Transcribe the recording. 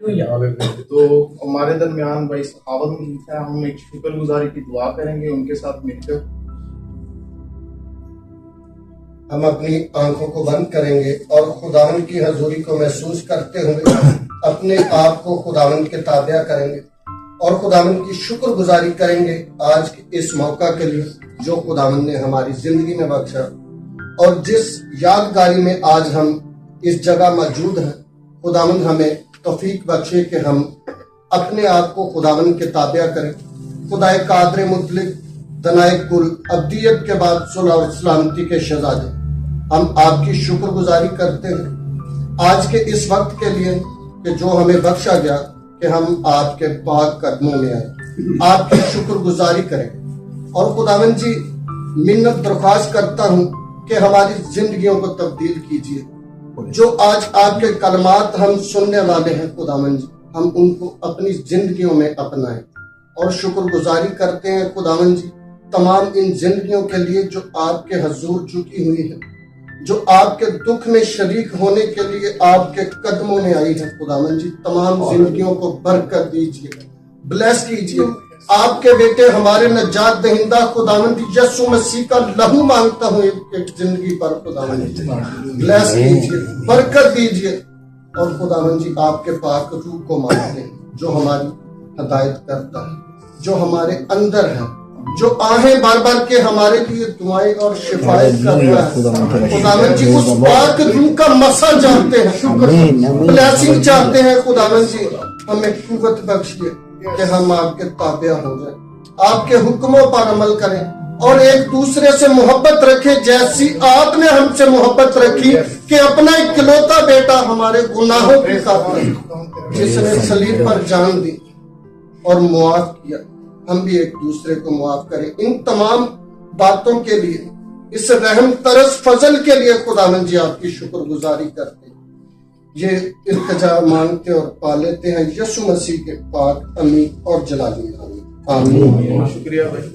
تو ہمارے درمیان بھائی سخاوت موجود ہے، ہم ایک شکر گزاری کی دعا کریں گے ان کے ساتھ مل کر۔ ہم اپنی آنکھوں کو بند کریں گے اور خداوند کی حضوری کو محسوس کرتے ہوئے اپنے آپ کو خداوند کے تابع کریں گے اور خداوند کی شکر گزاری کریں گے آج کے اس موقع کے لیے جو خداوند نے ہماری زندگی میں بخشا، اور جس یادگاری میں آج ہم اس جگہ موجود ہیں۔ خداوند ہمیں توفیق بخشے کہ ہم اپنے آپ کو خداوند کے تابع کریں۔ خدائے قادر مطلق دنائے کل ابدیت کے بعد صلح اور سلامتی کے شہزادے، ہم آپ کی شکر گزاری کرتے ہیں آج کے اس وقت کے لیے کہ جو ہمیں بخشا گیا کہ ہم آپ کے پاک قدموں میں آئے، آپ کی شکر گزاری کریں۔ اور خداوند جی منت درخواست کرتا ہوں کہ ہماری زندگیوں کو تبدیل کیجیے۔ جو آج آپ کے کلمات ہم سننے والے ہیں خداوند جی، ہم ان کو اپنی زندگیوں میں اپنائیں اور شکر گزاری کرتے ہیں خداوند جی تمام ان زندگیوں کے لیے جو آپ کے حضور جھکی ہوئی ہیں، جو آپ کے دکھ میں شریک ہونے کے لیے آپ کے قدموں میں آئی ہے۔ خداوند جی تمام زندگیوں کو برکت دیجیے، بلیس کیجیے۔ آپ کے بیٹے ہمارے نجات دہندہ خداوند یسوع مسیح کا لہو مانگتا ہوں ایک زندگی پر خداوند جی بلیس کیجیے، برکت دیجیے۔ اور خداوند جی آپ کے پاک روح کو مانگتے ہیں جو ہماری ہدایت کرتا ہے، جو ہمارے اندر ہے، جو آہیں بار بار کے ہمارے لیے دعائیں اور شفایت کرتا ہے۔ خداوند جی اس پاک روح کا مسا چاہتے ہیں، بلیسنگ چاہتے ہیں۔ خداوند جی ہمیں قوت بخشیے کہ ہم آپ کے تابع ہو جائیں، آپ کے حکموں پر عمل کریں اور ایک دوسرے سے محبت رکھیں جیسی آپ نے ہم سے محبت رکھی کہ اپنا اکلوتا بیٹا ہمارے گناہوں کی خاطر جس نے صلیب پر جان دی اور معاف کیا، ہم بھی ایک دوسرے کو معاف کریں۔ ان تمام باتوں کے لیے، اس رحم ترس فضل کے لیے خداوند جی آپ کی شکر گزاری کرتے ہیں۔ یہ التجا مانگتے اور پا لیتے ہیں یسوع مسیح کے پاک امین اور جلالی میں۔ آمین۔ شکریہ بھائی۔